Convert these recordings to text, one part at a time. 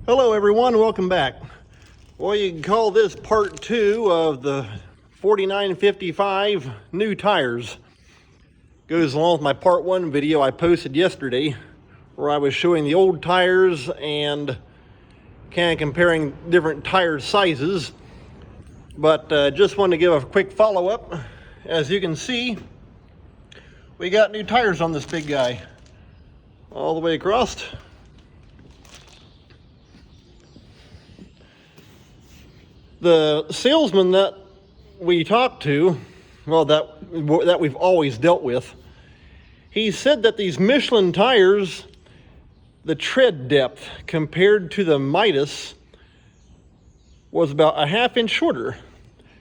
Hello everyone, welcome back. Well, you can call this part 2 of the 4955 new tires. Goes along with my part 1 video I posted yesterday where I was showing the old tires and kind of comparing different tire sizes. But just wanted to give a quick follow-up. As you can see, we got new tires on this big guy all the way across. The salesman that we talked to, well, that we've always dealt with, he said that these Michelin tires, the tread depth compared to the Midas was about a ½ inch shorter.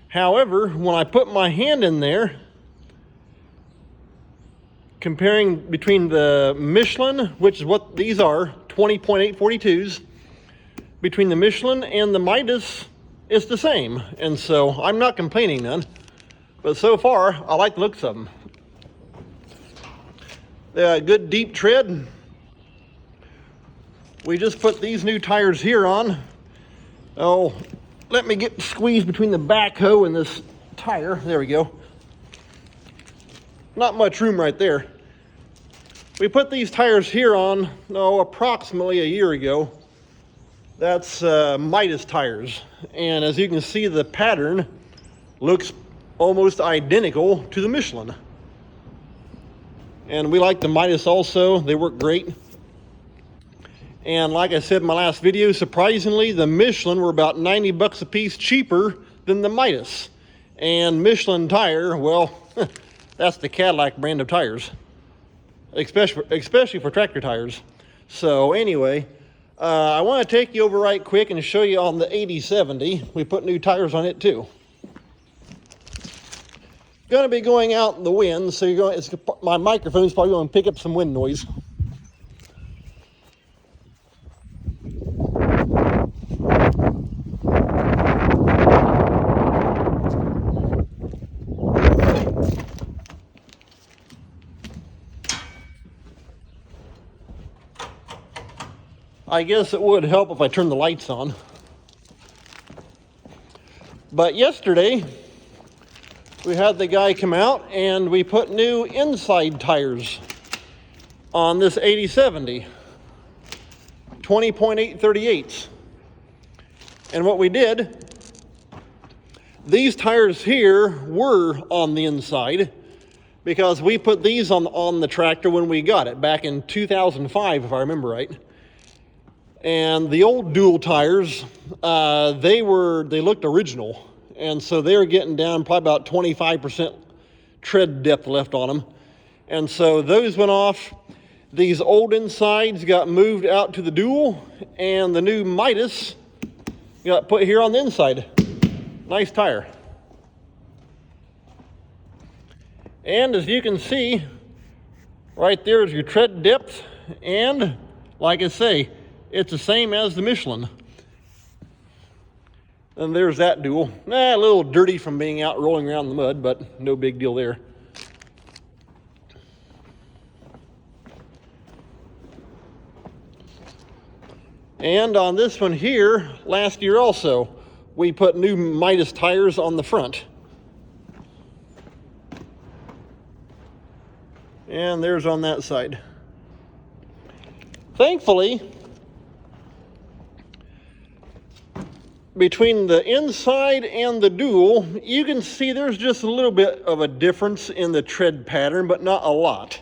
However, when I put my hand in there, comparing between the Michelin, which is what these are, 20.842s, between the Michelin and the Midas, it's the same. And so I'm not complaining none, but so far I like the looks of them. They got good deep tread. We just put these new tires here on. Oh, let me get squeezed between the backhoe and this tire. There we go. Not much room right there. We put these tires here on, approximately a year ago. That's Midas tires. And as you can see, the pattern looks almost identical to the Michelin. And we like the Midas also. They work great. And like I said in my last video, surprisingly, the Michelin were about 90 bucks a piece cheaper than the Midas. And Michelin tire, well, that's the Cadillac brand of tires, especially for tractor tires. So anyway, I want to take you over right quick and show you on the 8070. We put new tires on it too. Going to be going out in the wind, so my microphone's probably going to pick up some wind noise. I guess it would help if I turned the lights on. But yesterday, we had the guy come out and we put new inside tires on this 8070, 20.838s. And what we did, these tires here were on the inside because we put these on the tractor when we got it back in 2005, if I remember right. And the old dual tires, they looked original. And so they were getting down probably about 25% tread depth left on them. And so those went off. These old insides got moved out to the dual, and the new Midas got put here on the inside. Nice tire. And as you can see, right there is your tread depth. And like I say, it's the same as the Michelin. And there's that dual. A little dirty from being out rolling around in the mud, but no big deal there. And on this one here, last year also, we put new Midas tires on the front. And there's on that side. Thankfully, between the inside and the dual, you can see there's just a little bit of a difference in the tread pattern, but not a lot.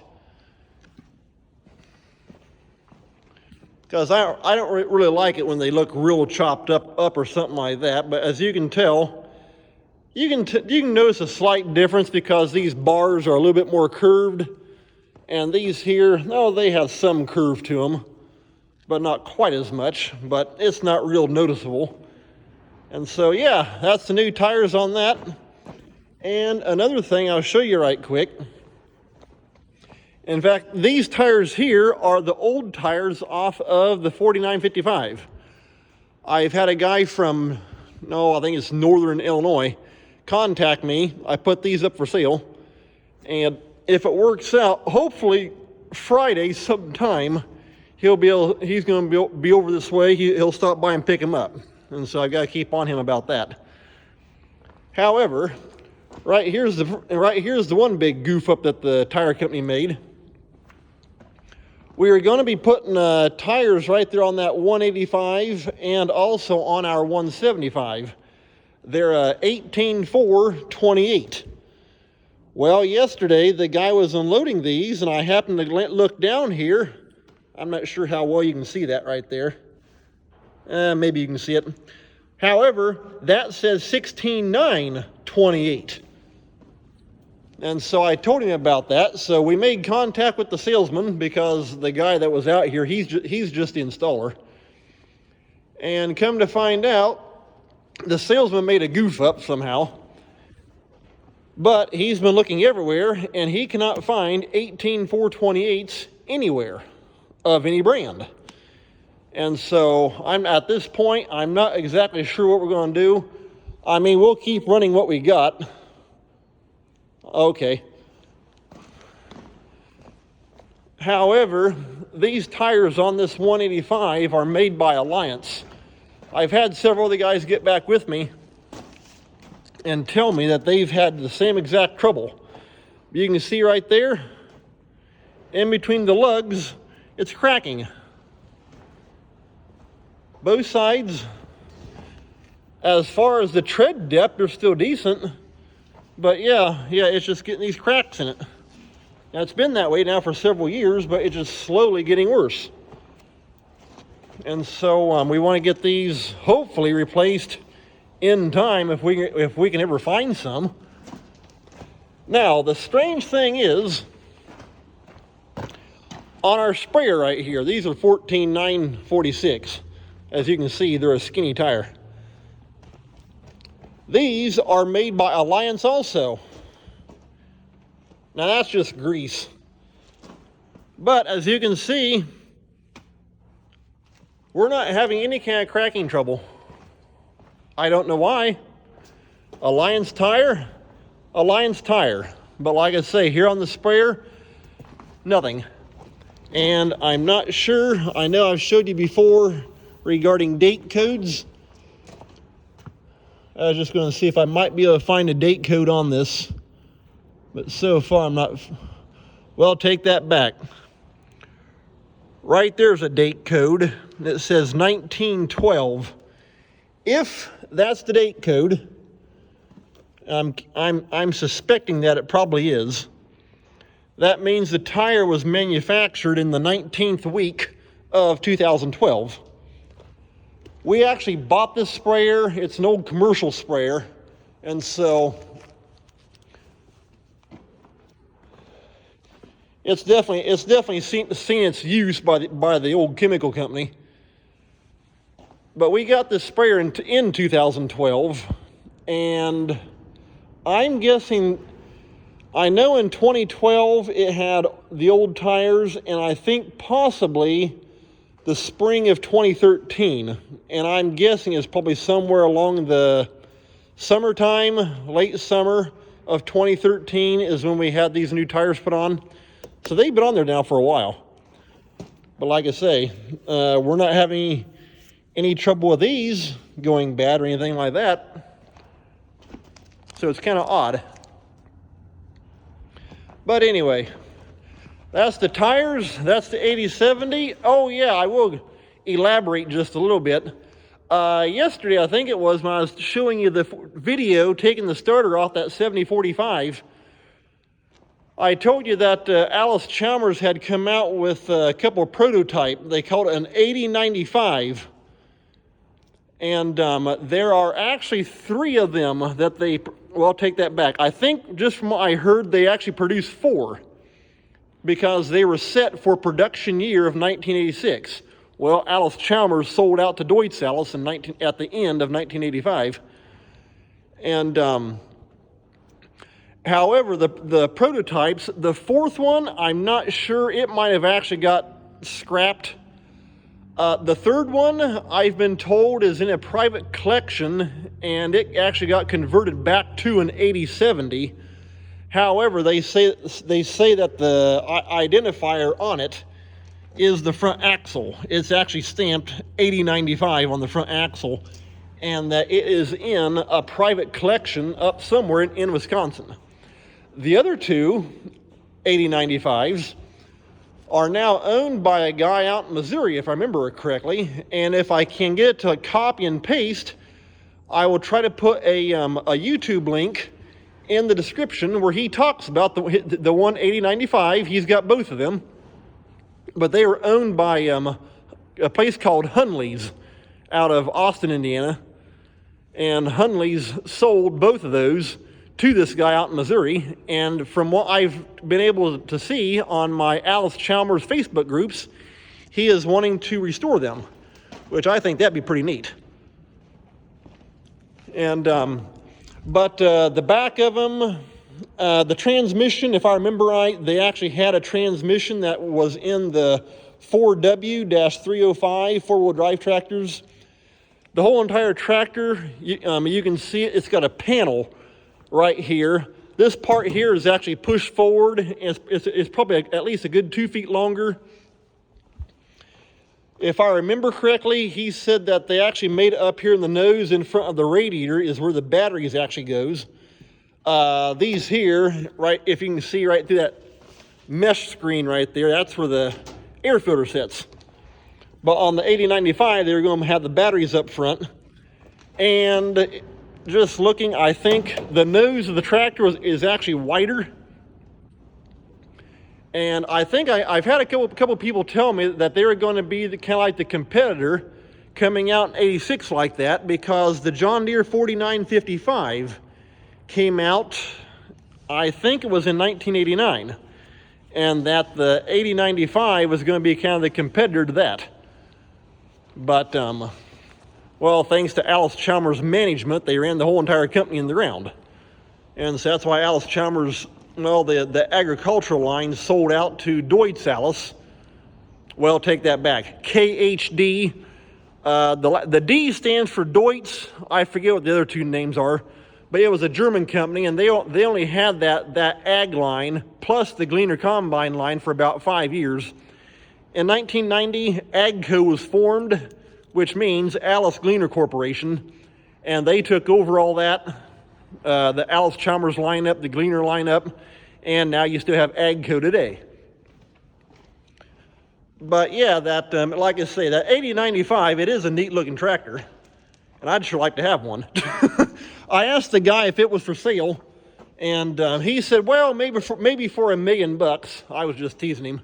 Because I don't really like it when they look real chopped up or something like that. But as you can tell, you can notice a slight difference because these bars are a little bit more curved. And these here, they have some curve to them, but not quite as much. But it's not real noticeable. And so, yeah, that's the new tires on that. And another thing I'll show you right quick. In fact, these tires here are the old tires off of the 4955. I've had a guy from, I think it's northern Illinois, contact me. I put these up for sale. And if it works out, hopefully Friday sometime, he's going to be over this way. He'll stop by and pick him up. And so I've got to keep on him about that. However, right here's the one big goof up that the tire company made. We are going to be putting tires right there on that 185 and also on our 175. They're 18.4/28. Well, yesterday the guy was unloading these, and I happened to look down here. I'm not sure how well you can see that right there. Maybe you can see it. However, that says 16.9/28. And so I told him about that. So we made contact with the salesman, because the guy that was out here, he's just the installer. And come to find out, the salesman made a goof up somehow. But he's been looking everywhere, and he cannot find 18.4/28s anywhere of any brand. And so at this point, I'm not exactly sure what we're going to do. I mean, we'll keep running what we got. Okay. However, these tires on this 185 are made by Alliance. I've had several of the guys get back with me and tell me that they've had the same exact trouble. You can see right there, in between the lugs, it's cracking. Both sides. As far as the tread depth, they're still decent. But yeah, it's just getting these cracks in it. Now, it's been that way now for several years, but it's just slowly getting worse. And so we want to get these hopefully replaced in time if we can ever find some. Now, the strange thing is, on our sprayer right here, these are 14.9/46. As you can see, they're a skinny tire. These are made by Alliance also. Now that's just grease. But as you can see, we're not having any kind of cracking trouble. I don't know why. Alliance tire. But like I say, here on the sprayer, nothing. And I'm not sure, I know I've showed you before regarding date codes. I was just going to see if I might be able to find a date code on this. But so far I'm not. Well, take that back. Right there's a date code that says 1912. If that's the date code, I'm suspecting that it probably is. That means the tire was manufactured in the 19th week of 2012. We actually bought this sprayer. It's an old commercial sprayer, and so it's definitely seen its use by the old chemical company. But we got this sprayer in 2012, and I'm guessing, I know in 2012 it had the old tires, and I think possibly the spring of 2013, and I'm guessing it's probably somewhere along the summertime, late summer of 2013 is when we had these new tires put on. So they've been on there now for a while. But like I say, we're not having any trouble with these going bad or anything like that. So it's kind of odd. But anyway, that's the tires. That's the 8070. Oh yeah, I will elaborate just a little bit. Yesterday, I think it was, when I was showing you the video taking the starter off that 7045, I told you that Allis-Chalmers had come out with a couple of prototype. They called it an 8095. And there are actually 3 of them that they, well, take that back. I think just from what I heard, they actually produced 4. Because they were set for production year of 1986. Well, Allis-Chalmers sold out to Deutz Allis at the end of 1985. And however, the prototypes, the 4th one, I'm not sure, it might have actually got scrapped. The 3rd one, I've been told, is in a private collection, and it actually got converted back to an 8070. However, they say that the identifier on it is the front axle. It's actually stamped 8095 on the front axle, and that it is in a private collection up somewhere in Wisconsin. The other two 8095s are now owned by a guy out in Missouri, if I remember correctly, and if I can get it to copy and paste, I will try to put a YouTube link in the description where he talks about the one 8095. He's got both of them, but they were owned by a place called Hunley's out of Austin, Indiana, and Hunley's sold both of those to this guy out in Missouri. And from what I've been able to see on my Allis-Chalmers Facebook groups, he is wanting to restore them, which I think that'd be pretty neat. And but the back of them, the transmission, if I remember right, they actually had a transmission that was in the 4W-305 four-wheel drive tractors. The whole entire tractor, you can see it, it's got a panel right here. This part here is actually pushed forward. It's probably at least a good 2 feet longer. If I remember correctly, he said that they actually made it up here in the nose in front of the radiator is where the batteries actually goes. These here, right, if you can see right through that mesh screen right there, that's where the air filter sits. But on the 8095, they're going to have the batteries up front. And just looking, I think the nose of the tractor is actually wider. And I think I've had a couple people tell me that they're going to be kind of like the competitor coming out in 86 like that, because the John Deere 4955 came out, I think it was in 1989, and that the 8095 was going to be kind of the competitor to that. But well, thanks to Allis-Chalmers management, they ran the whole entire company in the ground. And so that's why Allis-Chalmers, well, the agricultural line sold out to Deutz Allis. Well, take that back. KHD. The D stands for Deutz. I forget what the other two names are. But it was a German company, and they only had that ag line plus the Gleaner Combine line for about 5 years. In 1990, AGCO was formed, which means Alice Gleaner Corporation, and they took over all that, the Allis-Chalmers lineup, the Gleaner lineup, and now you still have AGCO today. But yeah, that like I say, that 8095, it is a neat looking tractor, and I'd sure like to have one. I asked the guy if it was for sale, and he said, well, maybe for $1 million. I was just teasing him.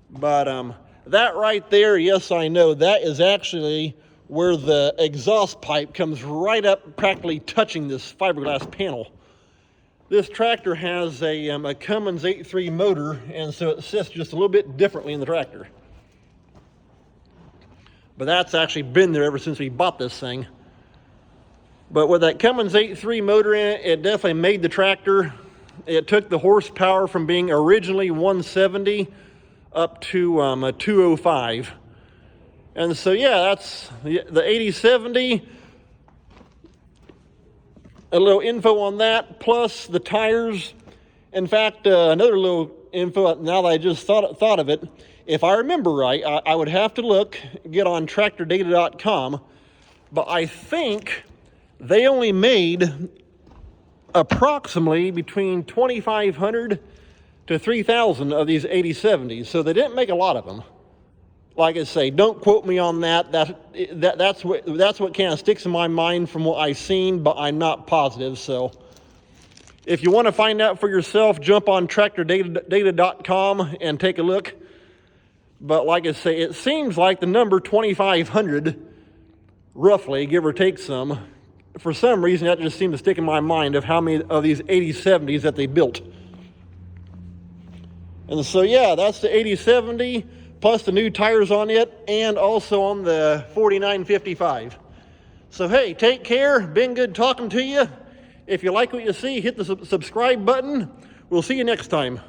But that right there, yes, I know, that is actually where the exhaust pipe comes right up, practically touching this fiberglass panel. This tractor has a Cummins 8.3 motor, and so it sits just a little bit differently in the tractor. But that's actually been there ever since we bought this thing. But with that Cummins 8.3 motor in it, it definitely made the tractor. It took the horsepower from being originally 170 up to a 205. And so, yeah, that's the 8070. A little info on that, plus the tires. In fact, another little info, now that I just thought of it, if I remember right, I would have to get on tractordata.com, but I think they only made approximately between 2,500 to 3,000 of these 8070s, so they didn't make a lot of them. Like I say, don't quote me on that. That's what kind of sticks in my mind from what I've seen, but I'm not positive. So if you want to find out for yourself, jump on tractordata.com and take a look. But like I say, it seems like the number 2,500, roughly, give or take some, for some reason that just seemed to stick in my mind of how many of these 8070s that they built. And so, yeah, that's the 8070, plus the new tires on it, and also on the 4955. So, hey, take care. Been good talking to you. If you like what you see, hit the subscribe button. We'll see you next time.